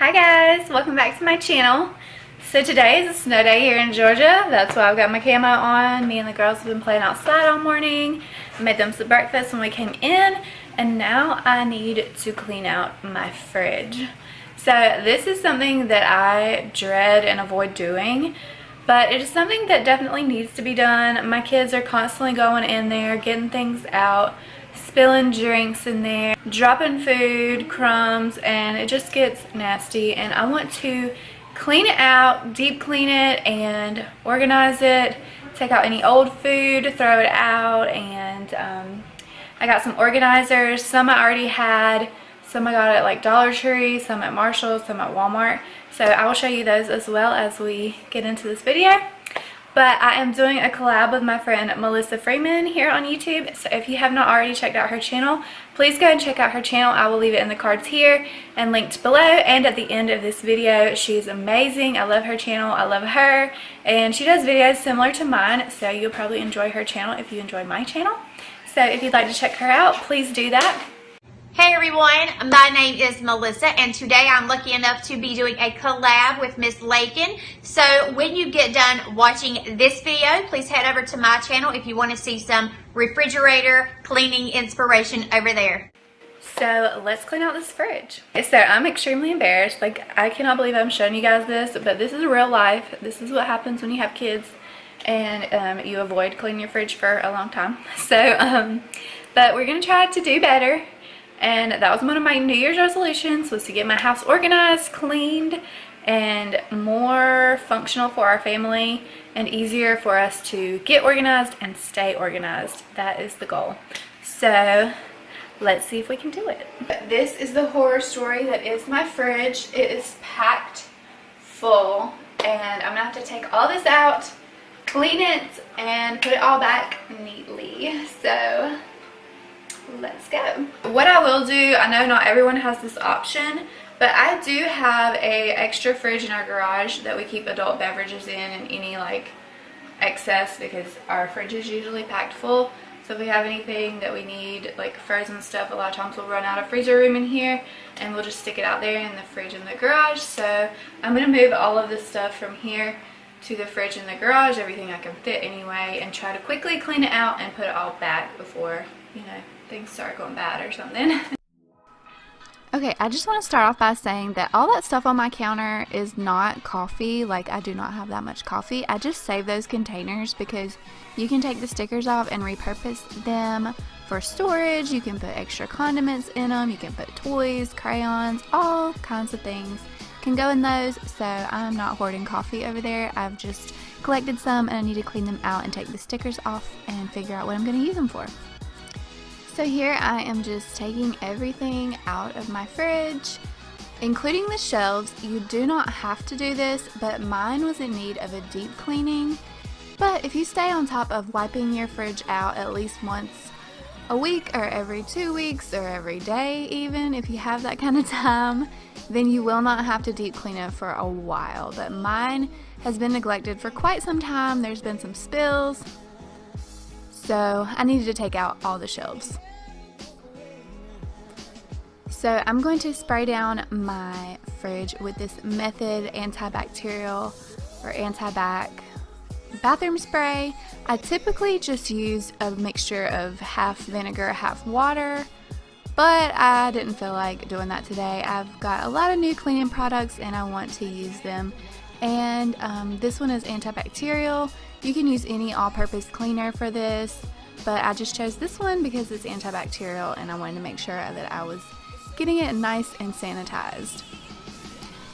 Hi guys, welcome back to my channel. So today is a snow day here in Georgia. That's why I've got my camo on. Me and the girls have been playing outside all morning. I made them some breakfast when we came in, and now I need to clean out my fridge. So this is something that I dread and avoid doing, but it is something that definitely needs to be done. My kids are constantly going in there, getting things out, spilling drinks in there, dropping food, crumbs, and it just gets nasty. And I want to clean it out, deep clean it, and organize it, take out any old food, throw it out. And I got some organizers. Some I already had, some I got at like Dollar Tree, some at Marshall's, some at Walmart. So I will show you those as well as we get into this video. But I am doing a collab with my friend Melissa Freeman here on YouTube. So if you have not already checked out her channel, please go and check out her channel. I will leave it in the cards here and linked below and at the end of this video. She's amazing. I love her channel. I love her. And she does videos similar to mine, so you'll probably enjoy her channel if you enjoy my channel. So if you'd like to check her out, please do that. Hey everyone, my name is Melissa, and today I'm lucky enough to be doing a collab with Miss Lakin. So when you get done watching this video, please head over to my channel if you want to see some refrigerator cleaning inspiration over there. So let's clean out this fridge. So I'm extremely embarrassed. Like, I cannot believe I'm showing you guys this, but this is real life. This is what happens when you have kids and you avoid cleaning your fridge for a long time. So, but we're gonna try to do better. And that was one of my New Year's resolutions, was to get my house organized, cleaned, and more functional for our family and easier for us to get organized and stay organized. That is the goal. So let's see if we can do it. This is the horror story that is my fridge. It is packed full, and I'm gonna have to take all this out, clean it, and put it all back neatly. So let's go. What I will do, I know not everyone has this option, but I do have a extra fridge in our garage that we keep adult beverages in and any like excess, because our fridge is usually packed full. So if we have anything that we need, like frozen stuff, a lot of times we'll run out of freezer room in here and we'll just stick it out there in the fridge in the garage. So I'm going to move all of this stuff from here to the fridge in the garage, everything I can fit anyway, and try to quickly clean it out and put it all back before, you know, things start going bad or something. Okay, I just want to start off by saying that all that stuff on my counter is not coffee. Like, I do not have that much coffee. I just save those containers because you can take the stickers off and repurpose them for storage. You can put extra condiments in them. You can put toys, crayons, all kinds of things can go in those. So I'm not hoarding coffee over there. I've just collected some and I need to clean them out and take the stickers off and figure out what I'm going to use them for. So here I am just taking everything out of my fridge, including the shelves. You do not have to do this, but mine was in need of a deep cleaning. But if you stay on top of wiping your fridge out at least once a week, or every 2 weeks, or every day even, if you have that kind of time, then you will not have to deep clean it for a while. But mine has been neglected for quite some time. There's been some spills. So I needed to take out all the shelves. So I'm going to spray down my fridge with this Method antibacterial or antibac bathroom spray. I typically just use a mixture of half vinegar, half water, but I didn't feel like doing that today. I've got a lot of new cleaning products and I want to use them. And this one is antibacterial. You can use any all-purpose cleaner for this, but I just chose this one because it's antibacterial and I wanted to make sure that I was getting it nice and sanitized.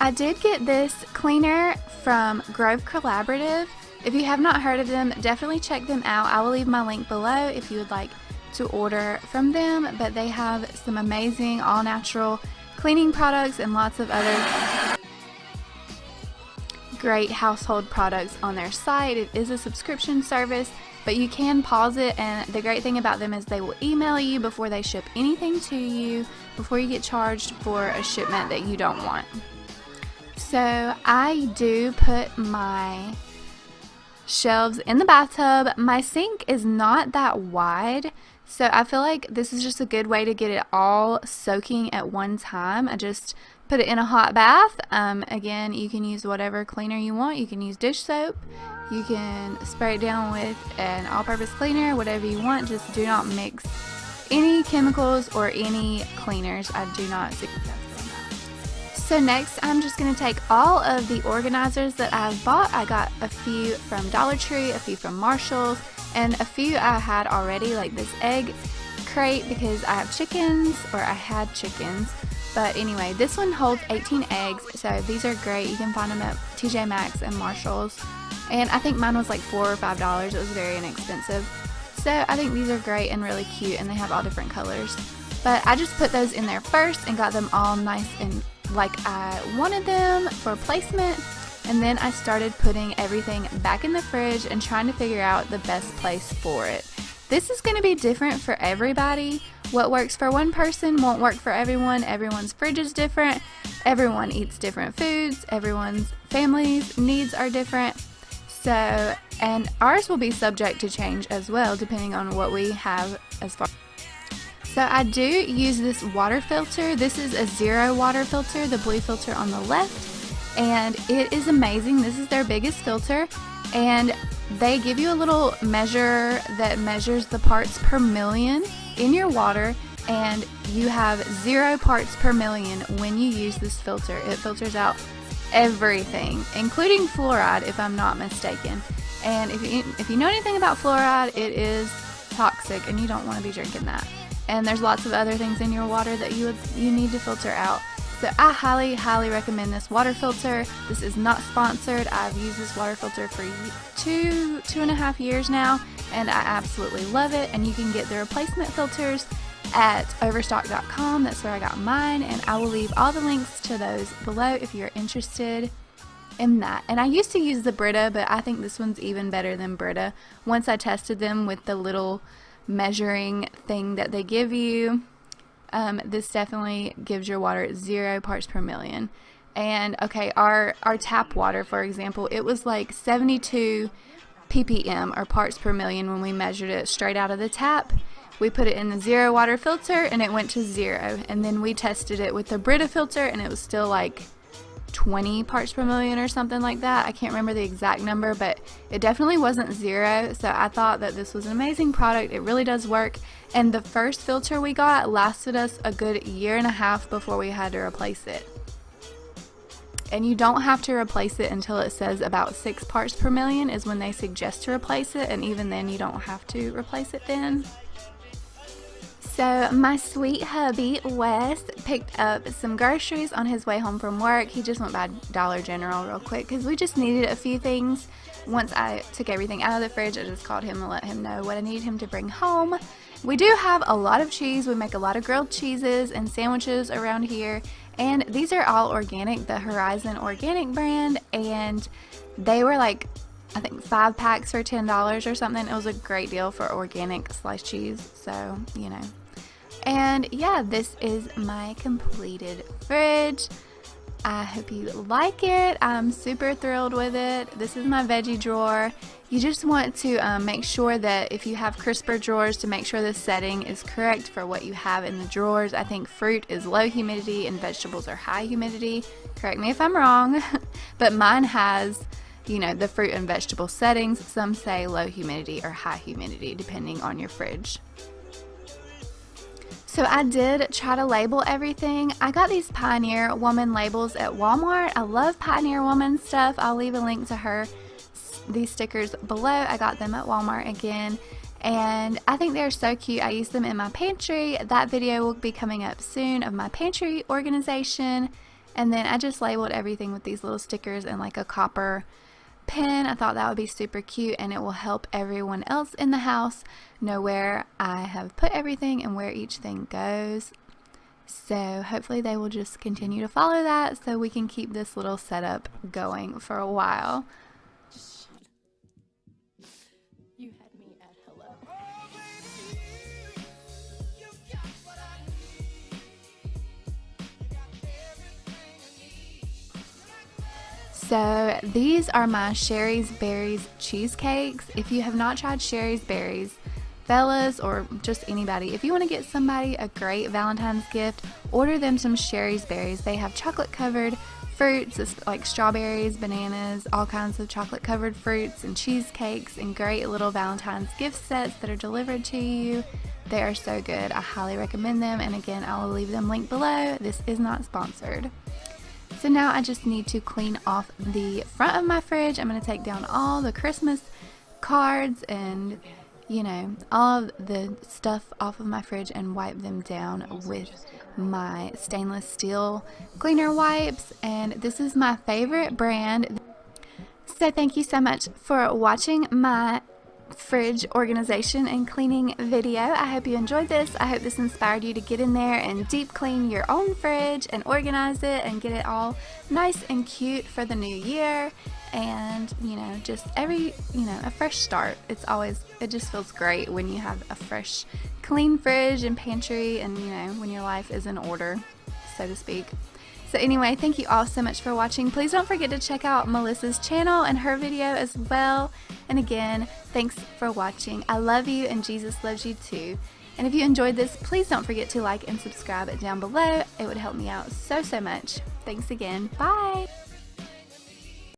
I did get this cleaner from Grove Collaborative. If you have not heard of them, definitely check them out. I will leave my link below if you would like to order from them, but they have some amazing all-natural cleaning products and lots of other great household products on their site. It is a subscription service, but you can pause it, and the great thing about them is they will email you before they ship anything to you, before you get charged for a shipment that you don't want. So I do put my shelves in the bathtub. My sink is not that wide, so I feel like this is just a good way to get it all soaking at one time. I just put it in a hot bath. Again, you can use whatever cleaner you want. You can use dish soap. You can spray it down with an all-purpose cleaner, whatever you want. Just do not mix any chemicals or any cleaners. I do not suggest doing that. So next, I'm just going to take all of the organizers that I've bought. I got a few from Dollar Tree, a few from Marshall's, and a few I had already, like this egg crate because I have chickens, or I had chickens. But anyway, this one holds 18 eggs, so these are great. You can find them at TJ Maxx and Marshall's. And I think mine was like $4 or $5. It was very inexpensive. So I think these are great and really cute, and they have all different colors. But I just put those in there first and got them all nice and like I wanted them for placement. And then I started putting everything back in the fridge and trying to figure out the best place for it. This is going to be different for everybody. What works for one person won't work for everyone. Everyone's fridge is different. Everyone eats different foods. Everyone's family's needs are different. So, and ours will be subject to change as well, depending on what we have as far. So I do use this water filter. This is a Zerowater filter, the blue filter on the left, and it is amazing. This is their biggest filter, and they give you a little measure that measures the parts per million in your water, and you have 0 parts per million when you use this filter. It filters out everything, including fluoride, if I'm not mistaken. And if you know anything about fluoride, it is toxic, and you don't want to be drinking that. And there's lots of other things in your water that you need to filter out. So I highly recommend this water filter. This is not sponsored. I've used this water filter for 2.5 years now, and I absolutely love it. And you can get the replacement filters at overstock.com. That's where I got mine, and I will leave all the links to those below if you're interested in that. And I used to use the Brita, but I think this one's even better than Brita. Once I tested them with the little measuring thing that they give you, this definitely gives your water 0 parts per million. And okay, our tap water, for example, it was like 72 ppm, or parts per million, when we measured it straight out of the tap. We put it in the Zerowater filter and it went to 0. And then we tested it with the Brita filter and it was still like 20 parts per million or something like that. I can't remember the exact number, but it definitely wasn't 0. So I thought that this was an amazing product. It really does work. And the first filter we got lasted us a good 1.5 years before we had to replace it. And you don't have to replace it until it says about 6 parts per million is when they suggest to replace it. And even then, you don't have to replace it then. So my sweet hubby, Wes, picked up some groceries on his way home from work. He just went by Dollar General real quick because we just needed a few things. Once I took everything out of the fridge, I just called him and let him know what I needed him to bring home. We do have a lot of cheese. We make a lot of grilled cheeses and sandwiches around here. And these are all organic, the Horizon Organic brand. And they were like, I think 5 packs for $10 or something. It was a great deal for organic sliced cheese. So, you know. And yeah, this is my completed fridge. I hope you like it. I'm super thrilled with it. This is my veggie drawer. You just want to make sure that if you have crisper drawers, to make sure the setting is correct for what you have in the drawers. I think fruit is low humidity and vegetables are high humidity. Correct me if I'm wrong, but mine has, you know, the fruit and vegetable settings. Some say low humidity or high humidity depending on your fridge. So I did try to label everything. I got these Pioneer Woman labels at Walmart. I love Pioneer Woman stuff. I'll leave a link to these stickers below. I got them at Walmart again, and I think they're so cute. I use them in my pantry. That video will be coming up soon of my pantry organization. And then I just labeled everything with these little stickers and like a copper pen. I thought that would be super cute, and it will help everyone else in the house know where I have put everything and where each thing goes. So hopefully they will just continue to follow that so we can keep this little setup going for a while. You had me at hello. So these are my Sherry's Berries cheesecakes. If you have not tried Sherry's Berries, fellas or just anybody, if you want to get somebody a great Valentine's gift, order them some Sherry's Berries. They have chocolate covered fruits like strawberries, bananas, all kinds of chocolate covered fruits and cheesecakes, and great little Valentine's gift sets that are delivered to you. They are so good. I highly recommend them, and again, I will leave them linked below. This is not sponsored. So now I just need to clean off the front of my fridge. I'm going to take down all the Christmas cards and, you know, all of the stuff off of my fridge and wipe them down with my stainless steel cleaner wipes. And this is my favorite brand. So thank you so much for watching my fridge organization and cleaning video. I hope you enjoyed this. I hope this inspired you to get in there and deep clean your own fridge and organize it and get it all nice and cute for the new year. And, you know, just a fresh start. It just feels great when you have a fresh, clean fridge and pantry, and, you know, when your life is in order, so to speak. So anyway, thank you all so much for watching. Please don't forget to check out Melissa's channel and her video as well. And again, thanks for watching. I love you, and Jesus loves you too. And if you enjoyed this, please don't forget to like and subscribe down below. It would help me out so much. Thanks again. Bye.